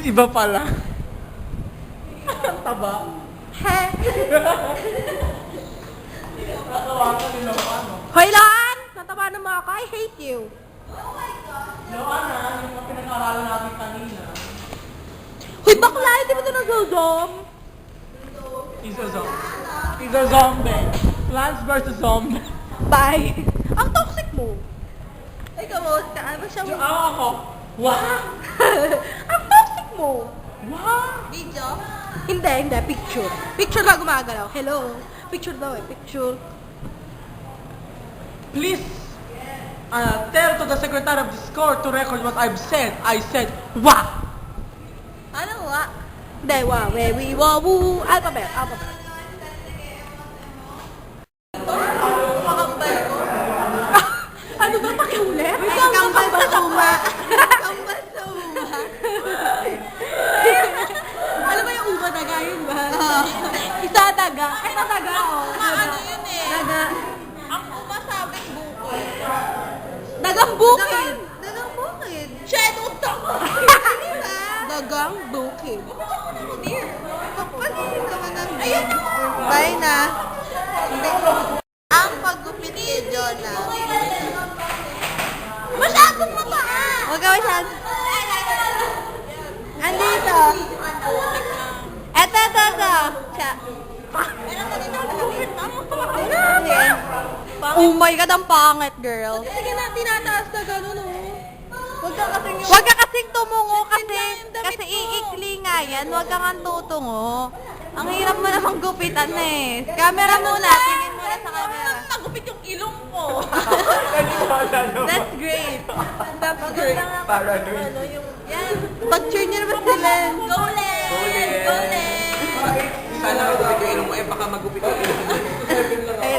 Iba pala. Ang taba. He. Natawa ka din ako ano. Hoy, Loan! Nataba na mga ka. I hate you. Joanna, yung mga pinag-aralan natin kanina. Hoy, bakla! Hindi mo ito nag-zom? He's a zombie. He's a zombie. Plants vs. Zombie. Bye. Ang toxic mo. Ay, kamusta ka? Ano siya mo? Ako. Wow! Ang toxic mo. Wow! Video? Hindi. Picture. Picture ba gumagalaw? Hello? Picture daw eh. Picture. Please, tell to the secretary of this court to record what I've said. I said, wah! Ano wa? Hindi, wa. We, wa, woo. Alphabet. Ano ba pakiulit? Ay, kambal ba suma? Kambal suma. Alam mo yung uba daga yun ba? Isa daga. Ay, nadaga oh. Ano yun eh? Daga. Ang umasabing bukid. Dagang bukid. Dagang bukid. Shadow talk. Dagang bukid. Kapalin naman ang ayun. Bye na. Hindi. Ang paggupit kay Jonah. Masyadong mataas. Huwag ka masyad. Andito. Eto. Siya. Oh my God, ang pangit, girl. Sige na, tinataas na gano'n oh. Huwag ka kasing tumungo kasi iikli nga yan. Huwag ka nga tutungo. Ang hirap mo namang gupitan eh. Camera muna, tingin muna sa camera. Nagupit yung ilong ko. That's great. That's great. Paranoid. Yan. Pag-cheer niyo naman sila. Go Len! Sana magupit yung ilong mo, baka magupit yung ilong mo.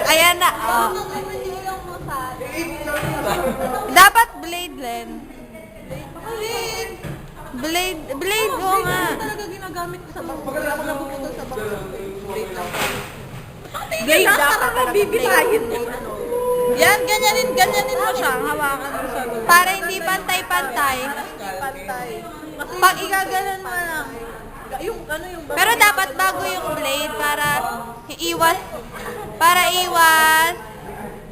Ayan na. Oh. Dapat blade, Len. Blade, oo nga. Talaga ginagamit ko sa bangko. Ako nabuputol sa bangko. Blade dapat bibitahin mo. Yan, ganyanin mo siya. Hawakan mo sa dulo. Para hindi pantay-pantay. Pantay. Pag igaganon mo lang. Yung ano yung Pero dapat bago yung blade para iwas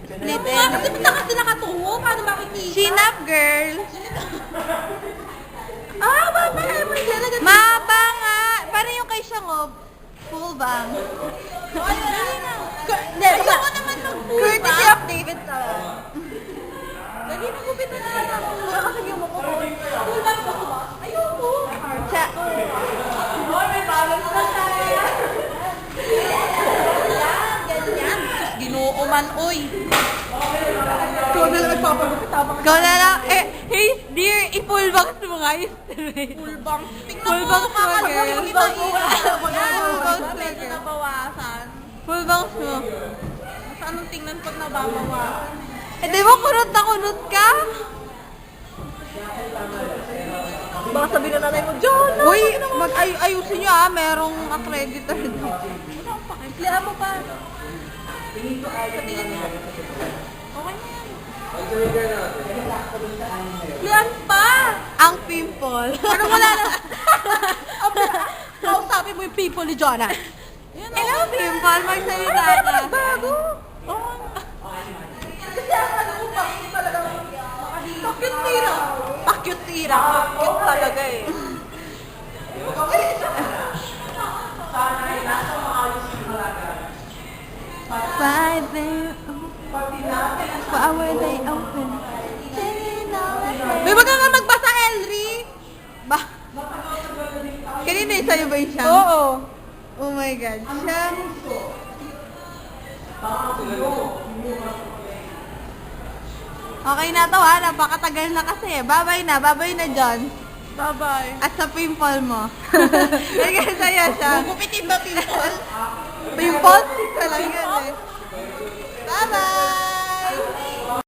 split end. Kasi ba't kasi nakatungo? Paano makikita? Chin up, girl. Baba mo ilalagay. Maba nga. Para yung kay Shangob. Full bang. Hindi, ayoko naman mag-full Courtesy of David talaga. Lagi na gupitan na lang ako. Wala kasi yung mukha ko. Full bang ko ba? Ayoko. Siya. Ganyan. Ginoo man, oy. Ikaw na lang nagpapagupit habang... Ikaw na lang. Hey, dear, i-full bangs mo nga yung straight. Full bang. Tingnan Full mo, bangs mo, kakalawa girl. yung iba. Full bangs mo, Medyo girl. nabawasan. Full bangs mo. Sa anong tingnan pag nababawasan? Eh, di ba kunot na kunot ka? Baka sabihin na nanay mo, John! Uy, ayusin nyo merong accreditor dito. Clear mo pa. Sa tingin mo. Okay na yan. Clear pa! Ang pimple. Ano wala na? Kausapin mo yung people ni Jonah. Hello, pimple. Magsalita ka. Nagbago. Oo. Kasi ano ko pa, talagang pakit tira. Pakit tira. Pakit talaga eh. Why they open? May wag ka nga magbasa, Elry. Ba? Kanina yung sa'yo ba yung siyang? Oo. Oh my God. Siyang. Okay na to ha. Napakatagal na kasi. Babay na John. Bye-bye. At sa pimple mo. Kaya sa'yo siya. Gugupitin ba people? Pimple? Talaga eh. Bye-bye!